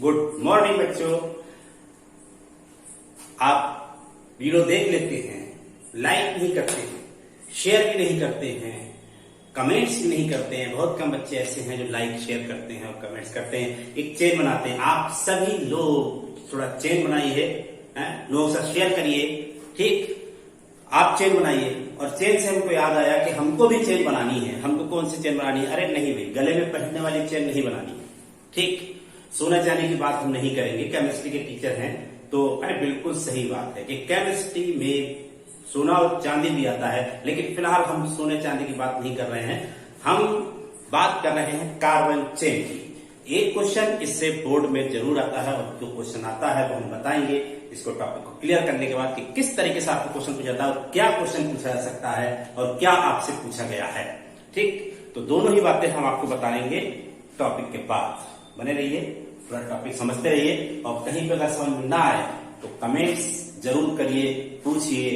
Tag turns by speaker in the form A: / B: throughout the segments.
A: Good morning बच्चों। आप video देख लेते हैं, लाइक नहीं करते हैं, शेयर भी नहीं करते हैं, कमेंट्स भी नहीं करते हैं। बहुत कम बच्चे ऐसे हैं जो लाइक शेयर करते हैं और कमेंट्स करते हैं, एक चेन बनाते हैं। आप सभी लोग थोड़ा चेन बनाइए, लोगों के साथ शेयर करिए, ठीक। आप चेन बनाइए। और चेन से हमको याद आया कि हमको भी चेन बनानी है। हमको कौन सी चेन बनानी है? अरे नहीं भाई, गले में पहनने वाली चेन नहीं बनानी है, ठीक। सोने चांदी की बात हम नहीं करेंगे, केमिस्ट्री के टीचर हैं तो अरे बिल्कुल सही बात है कि केमिस्ट्री में सोना और चांदी भी आता है, लेकिन फिलहाल हम सोने चांदी की बात नहीं कर रहे हैं। हम बात कर रहे हैं कार्बन चेन की। एक क्वेश्चन इससे बोर्ड में जरूर आता है और जो क्वेश्चन आता है वो हम बताएंगे इसको टॉपिक को क्लियर करने के बाद कि किस तरीके से आपको क्वेश्चन पूछा जाता है और क्या क्वेश्चन पूछा जा सकता है और क्या आपसे पूछा गया है, ठीक। तो दोनों ही बातें हम आपको बताएंगे टॉपिक के बाद। बने रहिए, पूरा टॉपिक समझते रहिए और कहीं पे अगर समझ में ना आए तो कमेंट्स जरूर करिए, पूछिए,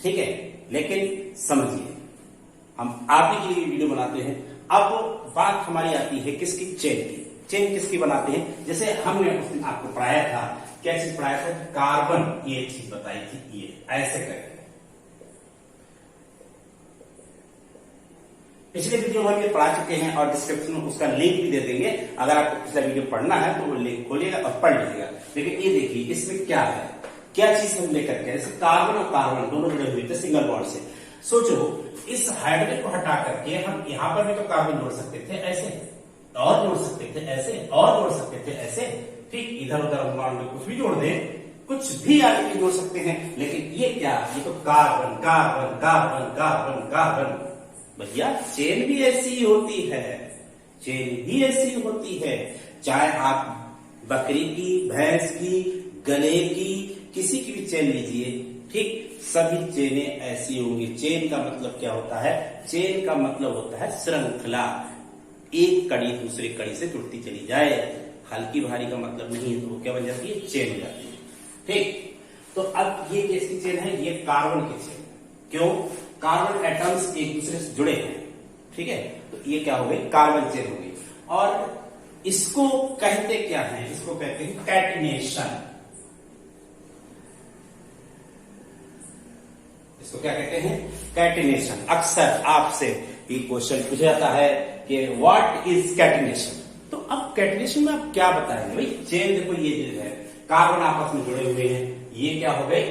A: ठीक है, लेकिन समझिए। हम आप ही के लिए वीडियो बनाते हैं। अब बात हमारी आती है किसकी? चेन की। चेन किसकी बनाते हैं? जैसे हमने उस दिन आपको पढ़ाया था, क्या चीज पढ़ाया था? कार्बन, ये चीज बताई थी, ये ऐसे करके। पिछले वीडियो में हम ये पढ़ा चुके हैं और डिस्क्रिप्शन में उसका लिंक भी दे देंगे। अगर आपको पिछला वीडियो पढ़ना है तो वो लिंक खोलिएगा और पढ़ लीजिएगा। लेकिन ये देखिए इसमें क्या है, क्या चीज हम लेकर के, जैसे कार्बन और कार्बन दोनों जुड़े हुए थे सिंगल बॉन्ड से। सोचो, इस हाइड्रोजन को हटा करके हम यहां पर भी तो कार्बन जोड़ सकते थे ऐसे, और जोड़ सकते थे ऐसे, और जोड़ सकते थे ऐसे, ठीक। इधर उधर हम मान लो कुछ भी जोड़ दें, कुछ भी आगे जोड़ सकते हैं। लेकिन ये क्या? ये तो carbon carbon carbon carbon carbon. भैया चेन भी ऐसी ही होती है, चेन भी ऐसी होती है। चाहे आप बकरी की, भैंस की, गले की, किसी की भी चेन लीजिए, ठीक, सभी चेनें ऐसी होंगी। चेन का मतलब क्या होता है? चेन का मतलब होता है श्रृंखला, एक कड़ी दूसरी कड़ी से जुड़ती चली जाए। हल्की भारी का मतलब नहीं है, तो वो क्या बन जाती है? चेन हो जाती है, ठीक। तो अब ये किसकी चेन है? ये कार्बन की चेन। क्यों? कार्बन एटम्स एक दूसरे से जुड़े हैं, ठीक है। तो ये क्या हो गई? कार्बन चेन हो गई। और इसको कहते क्या है? इसको कहते हैं कैटिनेशन। इसको क्या कहते हैं? कैटिनेशन। अक्सर आपसे ये क्वेश्चन पूछा जाता है कि व्हाट इज कैटिनेशन। तो अब कैटिनेशन में आप क्या बताएंगे? भाई चेन देखो, ये जो है कार्बन आपस में जुड़े हुए हैं, ये क्या हो गए?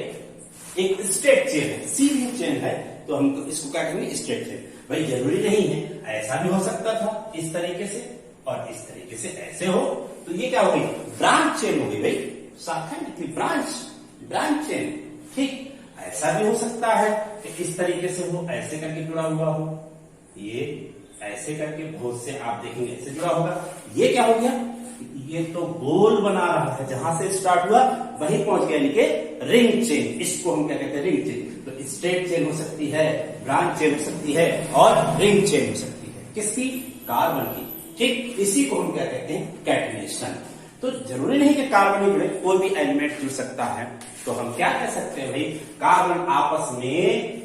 A: एक स्ट्रेट चेन है, सीधी चेन है, तो हम इसको क्या कहेंगे? Straight chain. भाई जरूरी नहीं है, ऐसा भी हो सकता था इस तरीके से और इस तरीके से ऐसे हो, तो ये क्या हो गई? ब्रांच चेन हो गई। भाई शाखा निकली, ब्रांच चेन, ठीक। ऐसा भी हो सकता है कि इस तरीके से हो, ऐसे करके जुड़ा हुआ हो, ये ऐसे करके बहुत से आप देखेंगे ऐसे जुड़ा होगा। ये क्या हो गया? ये तो गोल बना रहा है, जहां से स्टार्ट हुआ वहीं पहुंच गया, यानी कि रिंग चेन। इसको हम क्या कहते हैं? Ring chain. तो स्ट्रेट चेन हो सकती है, ब्रांच चेन हो सकती है और रिंग चेन हो सकती है। किसकी? कार्बन की, ठीक। इसी को हम क्या कहते हैं? कैटिनेशन। तो जरूरी नहीं कि कार्बन ही जुड़े, कोई भी एलिमेंट जुड़ सकता है। तो हम क्या कह सकते हैं? भाई कार्बन आपस में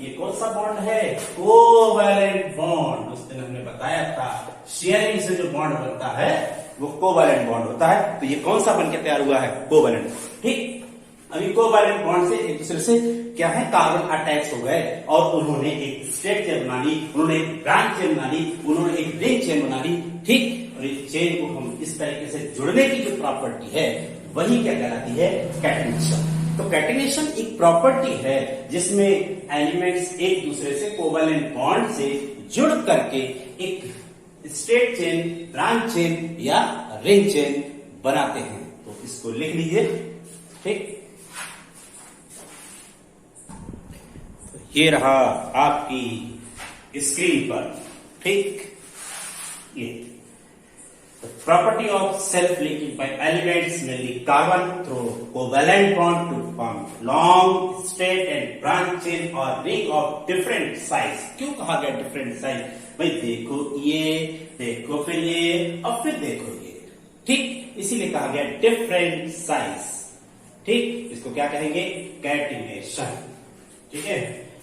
A: ये कौन सा बॉन्ड है? Covalent bond. उस दिन हमने बताया था शेयरिंग से जो बॉन्ड बनता है वो कोवैलेंट बॉन्ड होता है। तो ये कौन सा बनकर तैयार हुआ है? कोवैलेंट, ठीक। अभी कोवैलेंट बॉन्ड से एक दूसरे से क्या है? कार्बन अटैच हो गए और उन्होंने एक स्ट्रेट चेन बना ली, उन्होंने एक ब्रांच चेन बना ली, उन्होंने एक रिंग चेन बना ली, ठीक। और इस चेन को हम इस तरीके से जुड़ने की जो प्रॉपर्टी है वही क्या कहलाती है? कैटिनेशन। तो कैटिनेशन एक प्रॉपर्टी है जिसमें एलिमेंट्स एक दूसरे से कोवैलेंट बॉन्ड से जुड़ करके एक स्ट्रेट चेन, ब्रांच चेन या रिंग चेन बनाते हैं। तो इसको लिख लीजिए, ठीक। ये रहा आपकी स्क्रीन पर, ठीक। ये property of self-linking by elements mainly carbon through covalent bond to form long, straight and branch chain or ring of different size। क्यों कहा गया different size? भाई देखो ये, देखो फिर ये और फिर देखो ये, ठीक। इसीलिए कहा गया different size, ठीक। इसको क्या कहेंगे? कैटिनेशन, ठीक है।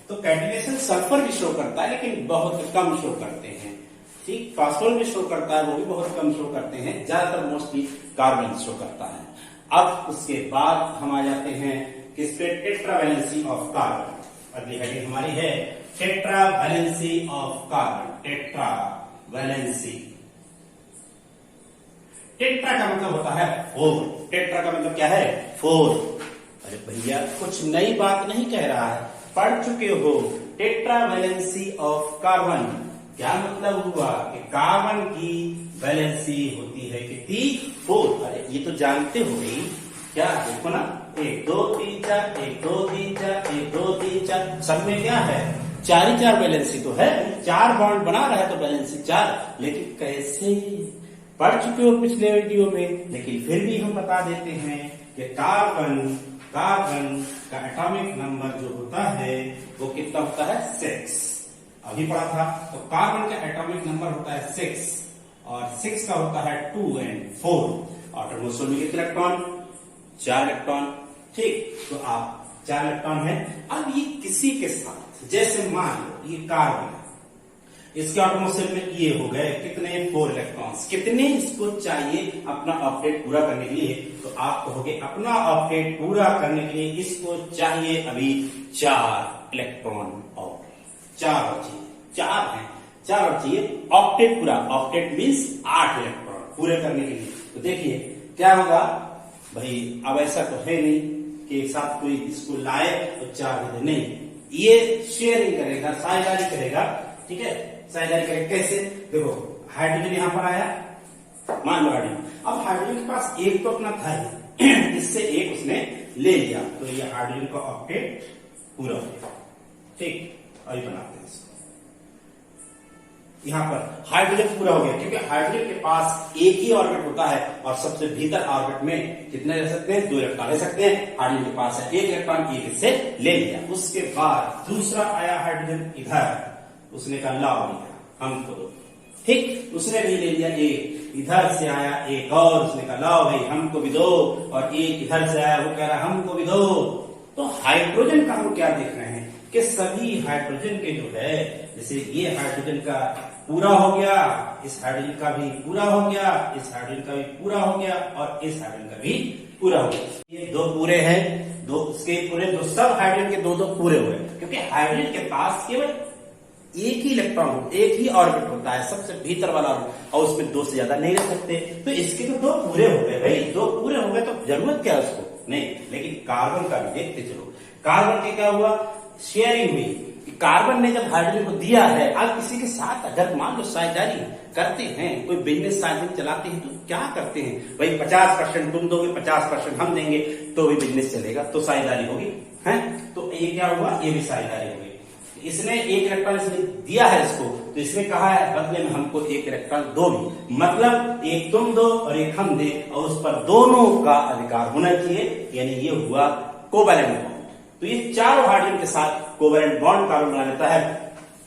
A: तो कैटिनेशन सल्फर भी शो करता है लेकिन बहुत कम शो करते हैं, ठीक, फॉस्फोरस भी शो करता है, वो भी बहुत कम शो करते हैं, ज्यादातर मोस्टली कार्बन शो करता है। अब उसके बाद हम आ जाते हैं किस पे, टेट्रावैलेंसी ऑफ कार्बन। अगली हेडिंग हमारी है tetravalency of carbon. Tetravalency, tetra का मतलब होता है 4। टेट्रा का मतलब क्या है, 4। अरे भैया कुछ नई बात नहीं कह रहा है, पढ़ चुके हो। टेट्रावैलेंसी ऑफ कार्बन क्या मतलब हुआ कि कार्बन की वैलेंसी होती है कितनी, 4। अरे ये तो जानते हो भाई, क्या देखो ना, 1 2 3 4, 1 2 3 4, 1 2 3 4, सब में क्या है, 4 ही 4 वैलेंसी तो है, 4 बॉन्ड बना रहा है तो वैलेंसी 4। लेकिन कैसे, पढ़ चुके हो पिछले वीडियो में, लेकिन फिर भी हम बता देते हैं कि कार्बन का एटॉमिक नंबर जो होता है वो कितना होता है, 6। अभी पढ़ा था, तो कार्बन का एटॉमिक नंबर होता है 6 और 6 का होता है 2 और 4। आउटर मोस्ट शेल में कितने इलेक्ट्रॉन, 4 इलेक्ट्रॉन। ठीक, तो आप 4 इलेक्ट्रॉन है। अब ये किसी के साथ, जैसे मान लो ये कार्बन है, इसके आउटर मोस्ट शेल में ये हो गए कितने, 4 इलेक्ट्रॉन्स। कितने इसको चाहिए अपना ऑक्टेट पूरा करने के लिए, तो आप कहोगे अपना ऑक्टेट पूरा करने के लिए इसको चाहिए अभी 4 इलेक्ट्रॉन और 4 और चाहिए, 4 है, 4 और चाहिए ऑक्टेट पूरा। ऑक्टेट मीन्स 8 इलेक्ट्रॉन पूरे करने के लिए। तो देखिए क्या होगा भाई, अब ऐसा तो है नहीं कि एक साथ कोई इसको लाए तो 4 दे, नहीं, ये शेयरिंग करेगा, साझेदारी करेगा। ठीक है, साझेदारी करेगा कैसे, देखो हाइड्रोजन यहां पर आया, मान लो हाइड्रोजन, अब हाइड्रोजन के पास एक तो अपना था ही, इससे एक उसने ले लिया, तो ये हाइड्रोजन का ऑक्टेट पूरा हो गया। ठीक, अभी बनाते हैं इसको, यहां पर हाइड्रोजन पूरा हो गया, क्योंकि हाइड्रोजन के पास एक ही ऑर्बिट होता है और सबसे भीतर ऑर्बिट में कितने रह सकते हैं, 2 इलेक्ट्रॉन रह सकते हैं। हाइड्रोजन के पास है 1 इलेक्ट्रॉन, एक से ले लिया। उसके बाद दूसरा आया हाइड्रोजन इधर, उसने कहा लाओ लिया हमको दो। ठीक, उसने भी ले लिया एक, इधर से आया एक और, उसने कहा लाओ भाई हमको भी दो, और एक इधर से आया, वो कह रहा हमको भी दो। तो हाइड्रोजन का हम क्या देख रहे हैं कि सभी हाइड्रोजन के जो है, जैसे ये हाइड्रोजन का पूरा हो गया, इस हाइड्रोजन का भी पूरा हो गया, इस हाइड्रोजन का भी पूरा हो गया, और इस हाइड्रोजन का भी पूरा हो गया। ये 2 पूरे हैं, 2 उसके पूरे, 2 सब हाइड्रोजन के 2 पूरे हुए, क्योंकि हाइड्रोजन के पास केवल एक ही इलेक्ट्रॉन, एक ही ऑर्बिट होता है, सबसे भीतर वाला ऑर्बिट, और उसमें 2 से ज्यादा नहीं रह सकते। तो इसके तो 2 पूरे हो गए भाई, 2 पूरे हो गए तो जरूरत क्या है उसको, नहीं। लेकिन कार्बन का भी देखते चलो, कार्बन के क्या हुआ, शेयरिंग हुई। कार्बन ने जब हाइड्रोजन को दिया है, अब किसी के साथ अगर मान लो साझेदारी करते हैं, कोई बिजनेस साझेदारी चलाते हैं, तो क्या करते हैं भाई, 50% तुम दोगे, 50% हम देंगे, तो भी बिजनेस चलेगा, तो साझेदारी होगी, है। तो ये क्या हुआ, ये भी साझेदारी होगी। इसने 1 इलेक्ट्रॉन इसने दिया है इसको, तो इसने कहा है बदले में हमको 1 इलेक्ट्रॉन दो भी, मतलब एक तुम दो और एक हम दे, और उस पर दोनों का अधिकार होना चाहिए, यानी ये हुआ कोवैलेंट बॉन्ड। तो ये 4 हाइड्रोजन के साथ कोवैलेंट बॉन्ड कार्बन बना लेता है।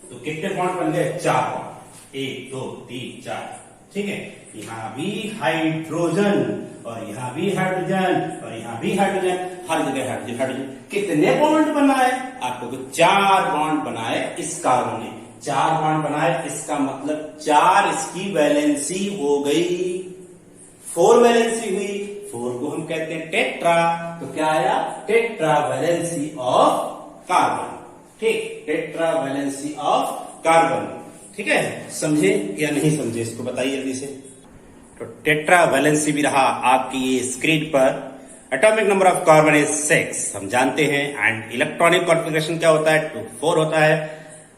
A: तो कितने बॉन्ड बन गए, 4 बॉन्ड, 1 2 3 4। ठीक है, यहाँ भी हाइड्रोजन और यहाँ भी हाइड्रोजन और यहाँ भी हाइड्रोजन, हर जगह हाइड्रोजन हाइड्रोजन। कितने बॉन्ड बनाए, आपको 4 बॉन्ड बनाए इस कार्बन ने, 4 बॉन्ड बनाए, इसका मतलब 4 इसकी वैलेंसी हो गई, 4 वैलेंसी हुई, 4 को हम कहते हैं टेट्रा। तो क्या आया, टेट्रा वैलेंसी ऑफ कार्बन। ठीक, टेट्रा वैलेंसी ऑफ कार्बन। ठीक है, समझे या नहीं समझे, इसको बताइए जल्दी से। तो टेट्रा वैलेंसी भी रहा आपकी ये स्क्रीन पर। Atomic number of carbon is 6, हम जानते हैं, एंड इलेक्ट्रॉनिक कॉन्फ़िगरेशन क्या होता है, 2 4 होता है,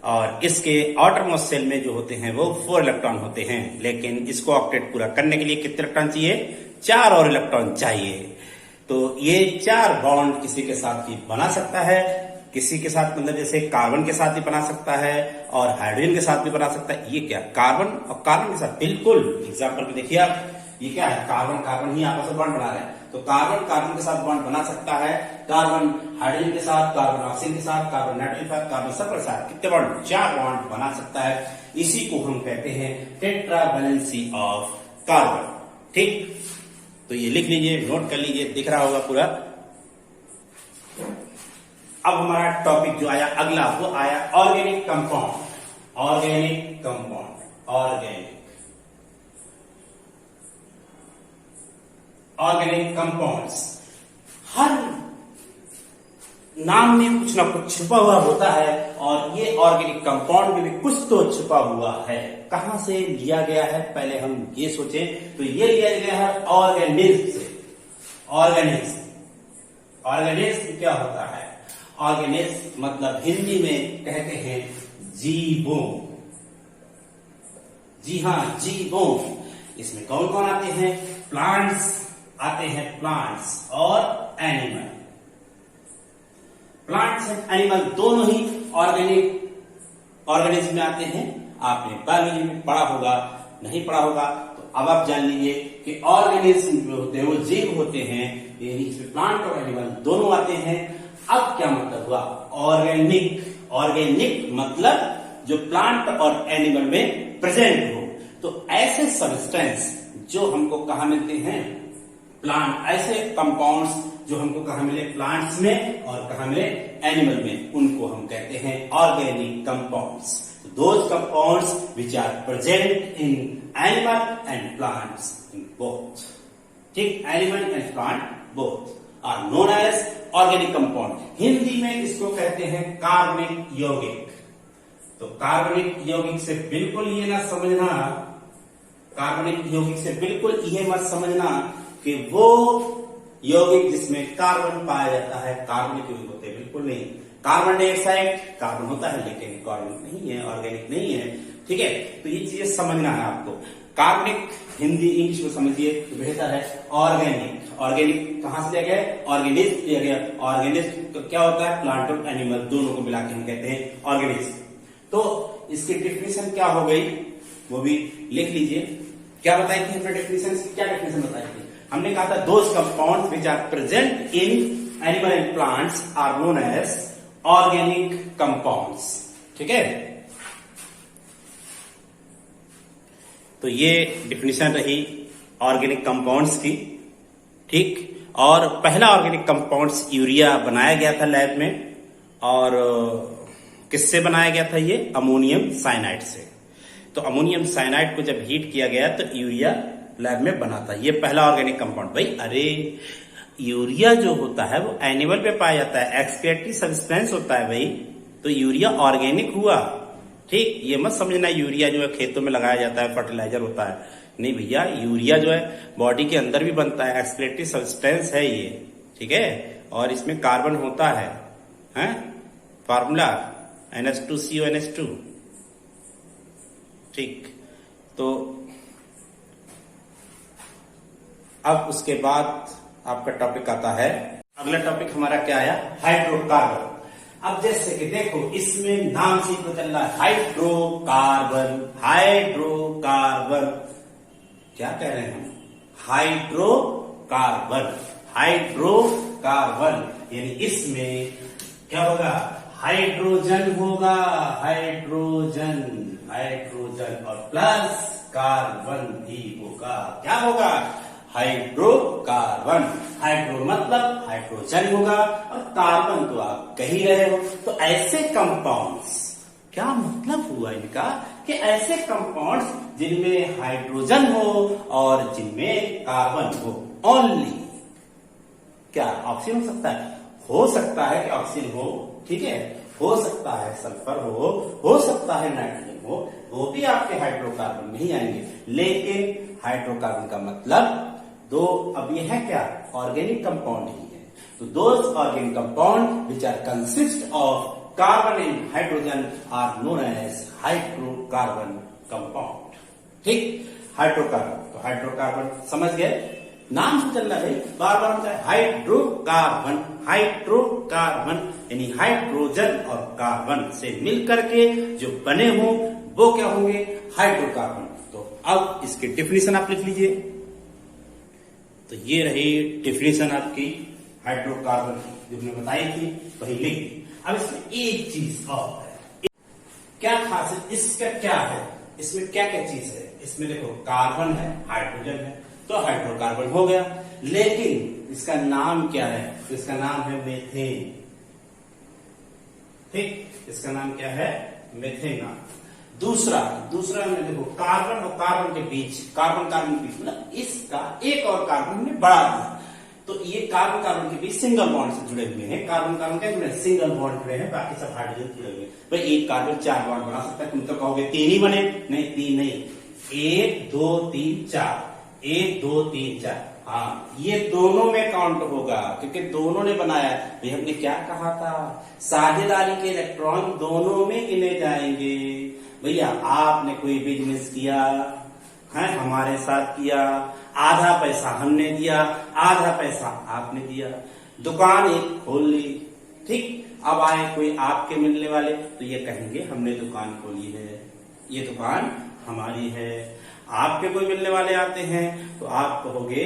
A: और इसके आउटर मोस्ट शेल में जो होते हैं वो 4 इलेक्ट्रॉन होते हैं। लेकिन इसको ऑक्टेट पूरा करने के लिए कितने इलेक्ट्रॉन चाहिए, 4 और इलेक्ट्रॉन चाहिए। तो ये 4 बॉन्ड किसी के साथ भी बना सकता है, किसी के साथ मतलब जैसे कार्बन के साथ भी बना सकता है और हाइड्रोजन के साथ भी बना सकता है। ये क्या, कार्बन और कार्बन के साथ, बिल्कुल एग्जाम्पल में देखिए आप, ये क्या है, कार्बन कार्बन ही आपस में बॉन्ड बना रहे हैं, तो कार्बन कार्बन के साथ बॉन्ड बना सकता है, कार्बन हाइड्रोजन के साथ, कार्बन ऑक्सीजन के साथ, कार्बन नाइट्रोजन के साथ, कार्बन सल्फर के साथ कितने बॉन्ड, 4 बॉन्ड बना सकता है। इसी को हम कहते हैं टेट्रा वैलेंसी ऑफ कार्बन। ठीक, तो ये लिख लीजिए, नोट कर लीजिए, दिख रहा होगा पूरा। अब हमारा टॉपिक जो आया अगला, वो आया organic compound. Organic compound, organic compounds. हर नाम में कुछ ना कुछ छुपा हुआ होता है और ये ऑर्गेनिक कंपाउंड में भी कुछ तो छुपा हुआ है। कहां से लिया गया है, पहले हम ये सोचें तो ये लिया गया है ऑर्गेनिज्म से। ऑर्गेनिज्म क्या होता है? ऑर्गेनिज्म मतलब हिंदी में कहते हैं जीवों। जी हाँ, जीवों। इसमें कौन कौन आते हैं? प्लांट्स आते हैं, प्लांट्स और एनिमल। प्लांट्स एंड एनिमल दोनों ही ऑर्गेनिज्म में आते हैं। आपने बायोलॉजी में पढ़ा होगा, नहीं पढ़ा होगा तो अब आप जान लीजिए कि ऑर्गेनिज्म जो होते हैं वो जीव होते हैं, इसमें प्लांट और एनिमल दोनों आते हैं। अब क्या मतलब हुआ? ऑर्गेनिक मतलब जो प्लांट और एनिमल में प्रेजेंट हो। तो ऐसे सब्सटेंस जो हमको कहां मिलते हैं? प्लांट। ऐसे कंपाउंड्स जो हमको कहां मिले? प्लांट्स में और कहां मिले? एनिमल में। उनको हम कहते हैं organic compounds. Those compounds which are present in animal and plants in both. ठीक, animal and plant both are known as organic compound. Hindi में इसको कहते हैं कार्बनिक यौगिक। तो कार्बनिक यौगिक से बिल्कुल ये ना समझना, कार्बनिक यौगिक से बिल्कुल ये मत समझना कि वो यौगिक जिसमें कार्बन पाया जाता है कार्बनिक यौगिक होते हैं। बिल्कुल नहीं। कार्बन डाइऑक्साइड कार्बन होता है लेकिन कार्बनिक नहीं है, ऑर्गेनिक नहीं है। ठीक है, तो ये चीजें समझना है आपको। कार्बनिक हिंदी इंग्लिश में समझिए तो बेहतर है। ऑर्गेनिक कहां से लिया गया? ऑर्गेनिज्म लिया गया। ऑर्गेनिज्म तो क्या होता है? प्लांट और एनिमल दोनों को मिला के हम कहते हैं ऑर्गेनिज्म। तो इसकी डेफिनेशन क्या हो गई वो भी लिख लीजिए। क्या बताई थी हमने डेफिनेशन? क्या डेफिनेशन बताई थी? हमने कहा था those compounds which are present in animal and plants are known as organic compounds. ठीक है, तो ये डेफिनेशन रही ऑर्गेनिक कंपाउंड्स की। ठीक, और पहला ऑर्गेनिक कंपाउंड्स यूरिया बनाया गया था लैब में। और किससे बनाया गया था? ये अमोनियम साइनाइड से। तो अमोनियम साइनाइड को जब हीट किया गया तो यूरिया लैब में बना था। ये पहला ऑर्गेनिक कंपाउंड। भाई अरे, यूरिया जो होता है वो एनिमल पे पाया जाता है, एक्सक्रीटरी सब्सटेंस होता है भाई। तो यूरिया ऑर्गेनिक हुआ। ठीक, ये मत समझना यूरिया जो है खेतों में लगाया जाता है, फर्टिलाइजर होता है। नहीं भैया, यूरिया जो है बॉडी के अंदर भी बनता है, एक्सक्रीटरी सब्सटेंस है ये। ठीक है, और इसमें कार्बन होता है, फार्मूला NH2CONH2। ठीक, तो अब उसके बाद आपका टॉपिक आता है, अगला टॉपिक हमारा क्या आया? हाइड्रोकार्बन। अब जैसे कि देखो इसमें नाम से पता चल रहा है हाइड्रोकार्बन। हाइड्रोकार्बन क्या कह रहे हैं हम? हाइड्रोकार्बन। हाइड्रोकार्बन यानी इसमें क्या होगा? हाइड्रोजन होगा। हाइड्रोजन और प्लस कार्बन भी होगा। क्या होगा? हाइड्रोकार्बन। हाइड्रो मतलब हाइड्रोजन होगा और कार्बन तो आप कह ही रहे हो। तो ऐसे कंपाउंड्स, क्या मतलब हुआ इनका? कि ऐसे कंपाउंड्स जिनमें हाइड्रोजन हो और जिनमें कार्बन हो। ओनली क्या ऑक्सीजन हो सकता है? हो सकता है कि ऑक्सीजन हो, ठीक है, हो सकता है सल्फर हो सकता है नाइट्रोजन हो, वो भी आपके हाइड्रोकार्बन नहीं आएंगे। लेकिन हाइड्रोकार्बन का मतलब दो, अब ये है क्या? ऑर्गेनिक कंपाउंड ही है। तो those organic compound which are consist of carbon and hydrogen are known as hydrocarbon compound. ठीक, हाइड्रोकार्बन। तो हाइड्रोकार्बन समझ गए, नाम से चल रहा है बार बार हाइड्रोकार्बन। हाइड्रोकार्बन यानी हाइड्रोजन और कार्बन से मिलकर के जो बने हों वो क्या होंगे? हाइड्रोकार्बन। तो अब इसकी डेफिनेशन आप लिख लीजिए। तो ये रही डेफिनेशन आपकी हाइड्रोकार्बन की, जो मैंने बताई थी वही लिख दी। अब इसमें एक चीज और है, क्या खासियत इसका क्या है? इसमें क्या क्या चीज है? इसमें देखो कार्बन है, हाइड्रोजन है, तो हाइड्रोकार्बन हो गया। लेकिन इसका नाम क्या है? इसका नाम है मीथेन। ठीक, इसका नाम क्या है? मीथेन। दूसरा हमने देखो कार्बन और कार्बन के बीच, कार्बन कार्बन के बीच मतलब इसका एक और कार्बन हमने बढ़ा दिया, तो ये कार्बन कार्बन के बीच सिंगल बॉन्ड से जुड़े हुए हैं। कार्बन कार्बन क्या जुड़े, सिंगल बॉन्ड जुड़े हैं, बाकी सब हाइड्रोजन जुड़े हुए हैं। भाई एक कार्बन 4 बॉन्ड बना सकता है, तुम तो कहोगे 3 ही बने, नहीं 3 नहीं, 1 2 3 4, 1 2 3 4। हाँ, ये दोनों में काउंट होगा क्योंकि दोनों ने बनाया। भाई हमने क्या कहा था, साझेदारी के इलेक्ट्रॉन दोनों में गिने जाएंगे। भैया आपने कोई बिजनेस किया है, हमारे साथ किया, आधा पैसा हमने दिया, आधा पैसा आपने दिया, दुकान एक खोल ली, ठीक। अब आए कोई आपके मिलने वाले तो ये कहेंगे हमने दुकान खोली है, ये दुकान हमारी है। आपके कोई मिलने वाले आते हैं तो आप कहोगे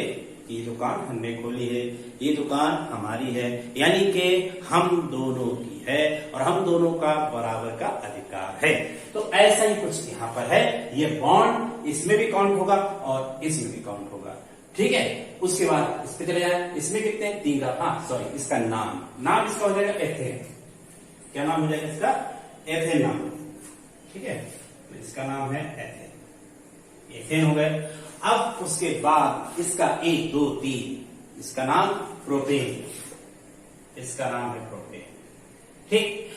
A: ये दुकान हमने खोली है, ये दुकान हमारी है, यानी कि हम दोनों की है और हम दोनों का बराबर का अधिकार है। तो ऐसा ही कुछ यहाँ पर है, ये बॉन्ड इसमें भी काउंट होगा और इसमें भी काउंट होगा, ठीक है। उसके बाद इस पे चले जाए, इसमें कितने हैं, 3 का, हाँ सॉरी, इसका नाम इसका हो जाएगा एथेन। क्या नाम हो जाएगा इसका, एथेन नाम, ठीक है। तो इसका नाम है एथेन, एथेन हो गए। अब उसके बाद इसका 1 2 3, इसका नाम प्रोपेन, इसका नाम है प्रोपेन, ठीक।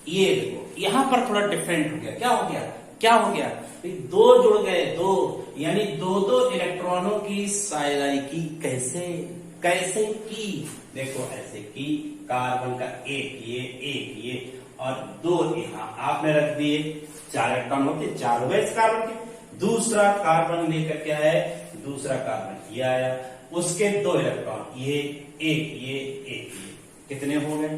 A: ये देखो यहां पर थोड़ा डिफरेंट हो गया, क्या हो गया, क्या हो गया, 2 जुड़ गए, 2 यानी 2 इलेक्ट्रॉनों की साझेदारी की। कैसे कैसे की, देखो ऐसे की, कार्बन का एक ये और 2 यहां आपने रख दिए, 4 इलेक्ट्रॉन होते, 4 हो गए इस कार्बन के। दूसरा कार्बन लेकर के आया, दूसरा कार्बन ये आया, उसके 2 इलेक्ट्रॉन, ये एक, कितने हो गए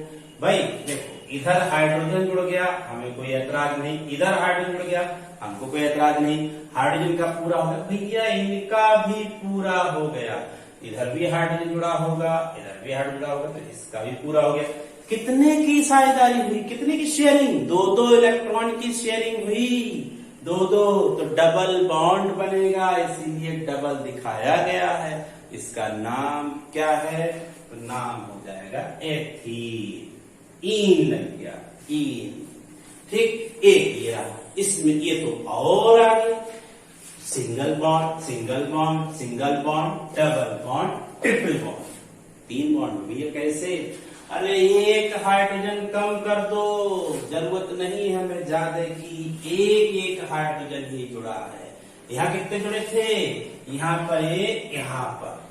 A: भाई, देखो इधर हाइड्रोजन जुड़ गया, हमें कोई ऐतराज नहीं, इधर हाइड्रोजन जुड़ गया, हमको कोई ऐतराज नहीं, हाइड्रोजन का पूरा हो गया, भैया इनका भी पूरा हो गया, इधर भी हाइड्रोजन जुड़ा होगा, इधर भी हाइड्रोजन जुड़ा होगा, तो इसका भी पूरा हो गया। कितने की साझेदारी हुई, कितने की शेयरिंग, 2 इलेक्ट्रॉन की शेयरिंग हुई, 2 तो डबल बॉन्ड बनेगा, इसीलिए डबल दिखाया गया है। इसका नाम क्या है, तो नाम हो जाएगा एथीन, ईन लग गया, ईन, ठीक। एक ये रहा, इसमें ये तो और आगे single bond, single bond, single bond, double bond, triple bond, 3 bond हुई है। कैसे, अरे एक हाइड्रोजन कम कर दो, जरूरत नहीं हमें ज्यादा की, एक हाइड्रोजन ही जुड़ा है। यहाँ कितने जुड़े थे, यहाँ पर एक, यहाँ पर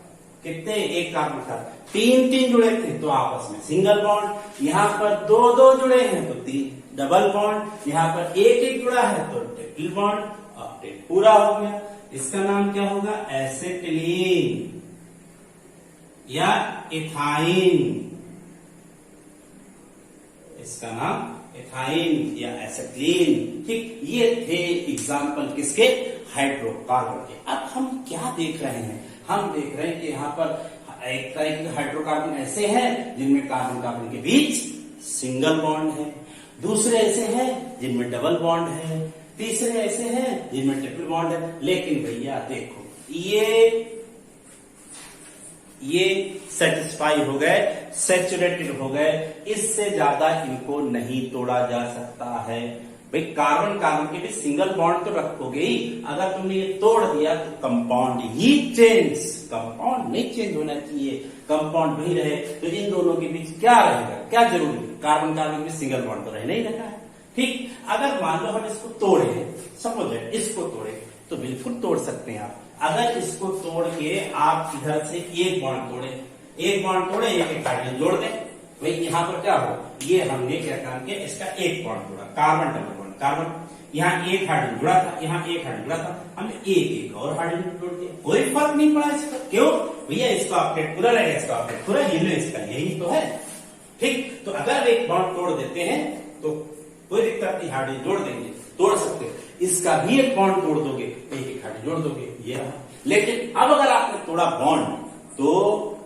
A: कितने, एक कार्बन था, 3 जुड़े थे तो आपस में सिंगल बॉन्ड, यहाँ पर 2 जुड़े हैं तो 3 डबल बॉन्ड, यहाँ पर एक जुड़ा है तो ट्रिपल बॉन्ड, अब पूरा हो गया। इसका नाम क्या होगा, एसिटिलीन या इथाइन, इसका नाम इथाइन या एसिटिलीन, ठीक। ये थे एग्जाम्पल किसके, हाइड्रोकार्बन के। अब हम क्या देख रहे हैं, हम देख रहे हैं कि यहाँ पर एक तरह के हाइड्रोकार्बन ऐसे हैं जिनमें कार्बन कार्बन के बीच सिंगल बॉन्ड है, दूसरे ऐसे हैं जिनमें डबल बॉन्ड है, तीसरे ऐसे हैं जिनमें ट्रिपल बॉन्ड है। लेकिन भैया देखो ये सेटिस्फाई हो गए, सैचुरेटेड हो गए, इससे ज्यादा इनको नहीं तोड़ा जा सकता है। भाई कार्बन कार्बन के भी सिंगल बॉन्ड तो रखोगे ही, अगर तुमने ये तोड़ दिया तो कंपाउंड ही चेंज, कंपाउंड नहीं चेंज होना चाहिए, कंपाउंड वही रहे। तो इन दोनों के बीच क्या रहेगा, क्या जरूरी, कार्बन कार्बन में सिंगल बॉन्ड तो रहना ही रहता है, ठीक। अगर मान लो हम इसको तोड़े, सपोज इसको तोड़े तो बिल्कुल तोड़ सकते हैं आप। अगर इसको तोड़ के आप इधर से एक बॉन्ड तोड़े, एक हाइड्रोजन जोड़ दें, भाई यहाँ पर क्या हो, ये हमने क्या काम किया, इसका एक बॉन्ड जोड़ा, कार्बन डबल बॉन्ड, कार्बन यहाँ एक हाइड्रोजन जुड़ा था, यहाँ एक हाइड्रोजन जुड़ा था, हमने एक और हाइड्रोजन जोड़ दिया, कोई फर्क नहीं पड़ा इसका। क्यों भैया, इसका ऑक्टेट पूरा रहेगा, इसका ऑक्टेट पूरा, ये इसका यही तो है, ठीक। तो अगर एक बॉन्ड तोड़ देते हैं तो कोई दिक्कत नहीं, हाइड्रोजन जोड़ देंगे, तोड़ सकते हो। इसका भी एक बॉन्ड तोड़ दोगे, एक हाइड्रोजन जोड़ दोगे, ये रहा। लेकिन अब अगर आपने तोड़ा बॉन्ड तो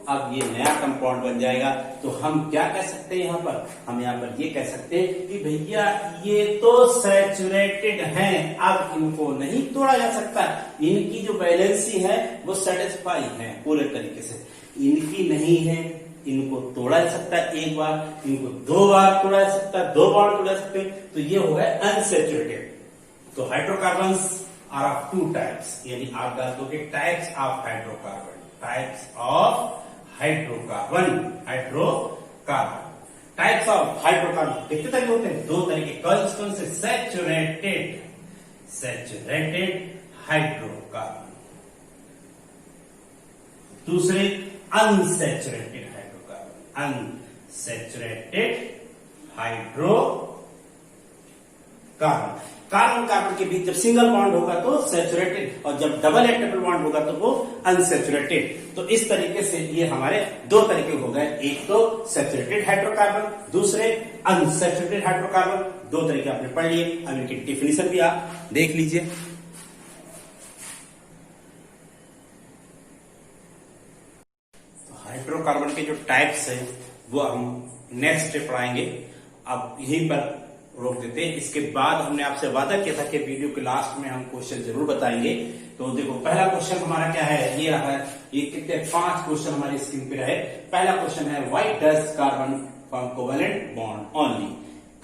A: अब ये नया कंपाउंड बन जाएगा। तो हम क्या कह सकते हैं यहाँ पर, हम यहाँ पर ये कह सकते हैं कि भैया ये तो सैचुरेटेड हैं, अब इनको नहीं तोड़ा जा सकता, इनकी जो बैलेंसी है वो सेटिस्फाई है पूरे तरीके से, इनकी नहीं है, इनको तोड़ा जा सकता है एक बार, इनको 2 बार तोड़ा जा सकता है, 2 बार तोड़ा जा सकते हैं, तो ये हो गया अनसैचुरेटेड। तो hydrocarbons are of two types, यानी आप डाल दोगे types of hydrocarbon, types of hydrocarbon, hydrocarbon, types of hydrocarbon कितने तरह के होते हैं? दो तरह के। कौन से? सैचुरेटेड, सैचुरेटेड हाइड्रोकार्बन, दूसरे unsaturated hydrocarbon, unsaturated hydrocarbon. Carbon carbon के बीच जब सिंगल बॉन्ड होगा तो सैचुरेटेड, और जब डबल या ट्रिपल बॉन्ड होगा तो वो अनसैचुरेटेड। तो इस तरीके से ये हमारे दो तरीके हो गए, एक तो सैचुरेटेड हाइड्रोकार्बन, दूसरे अनसैचुरेटेड हाइड्रोकार्बन। दो तरीके आपने पढ़ लिए, अब इनकी डिफिनेशन भी आप देख लीजिए। हाइड्रोकार्बन के जो टाइप्स हैं वो हम नेक्स्ट डे पढ़ाएंगे, अब यहीं पर रोक देते हैं। इसके बाद हमने आपसे वादा किया था कि वीडियो के लास्ट में हम क्वेश्चन जरूर बताएंगे। तो देखो पहला क्वेश्चन हमारा क्या है, ये रहा है, ये कितने 5 क्वेश्चन हमारी स्क्रीन पे रहे। पहला क्वेश्चन है, why does carbon form covalent bond only?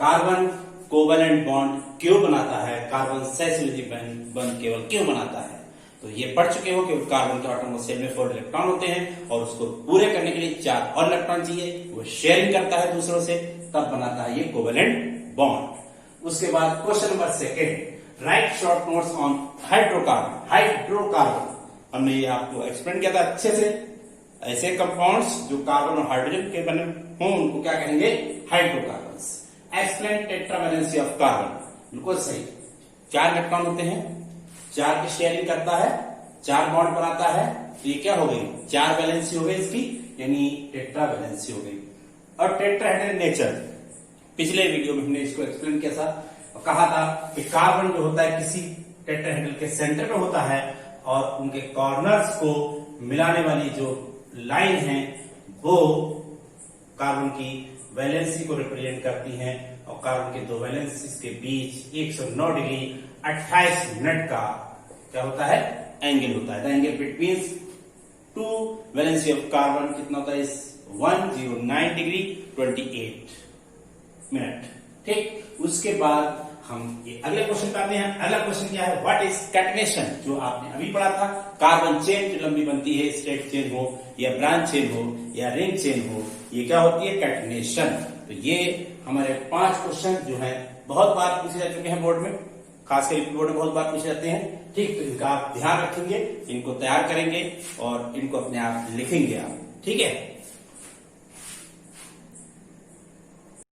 A: Carbon covalent bond क्यों बनाता है? कार्बन सैचुरेटेड बॉन्ड केवल क्यों बनाता है? तो ये पढ़ चुके हो कि कार्बन के आटम शेल में 4 इलेक्ट्रॉन होते हैं और उसको पूरे करने के लिए 4 और इलेक्ट्रॉन चाहिए, वो शेयरिंग करता है दूसरों से, तब बनाता है ये कोवेलेंट बॉन्ड। उसके बाद question number 2, right short notes on hydrocarbon. Hydrocarbon हमने ये आपको एक्सप्लेन किया था अच्छे से। ऐसे कंपाउंड्स जो कार्बन और हाइड्रोजन के बने हों उनको क्या कहेंगे? Hydrocarbons. Explain tetravalency of carbon, बिल्कुल सही। 4 इलेक्ट्रॉन होते हैं, 4 की शेयरिंग करता है, 4 बॉन्ड बनाता है, तो ये क्या हो गई? 4 वैलेंसी हो गई इसकी, यानी टेट्रावैलेंसी हो गई। और टेट्राहेड्रल नेचर, पिछले वीडियो में हमने इसको एक्सप्लेन किया था और कहा था कि कार्बन जो होता है किसी टेट्राहेड्रल के सेंटर में होता है और उनके कॉर्नर्स को मिलाने वाली जो लाइन है वो कार्बन की वैलेंसी को रिप्रेजेंट करती है, और कार्बन के 2 वैलेंसीज के बीच 109 डिग्री 28 मिनट का क्या होता है? एंगल होता है। The angle between 2 valency of carbon कितना होता है? 109 डिग्री 28 मिनट। ठीक, उसके बाद हम ये अगले क्वेश्चन पे आते हैं। अगला क्वेश्चन क्या है? What is catenation? जो आपने अभी पढ़ा था, कार्बन चेन जो लंबी बनती है, स्ट्रेट चेन हो या ब्रांच चेन हो या रिंग चेन हो, ये क्या होती है? कैटनेशन। तो ये हमारे 5 क्वेश्चन जो है बहुत बार पूछे जा चुके हैं बोर्ड में, खासकर बोर्ड में बहुत बार पूछे जाते हैं। ठीक, तो इनका आप ध्यान रखेंगे, इनको तैयार करेंगे और इनको अपने आप लिखेंगे आप। ठीक है।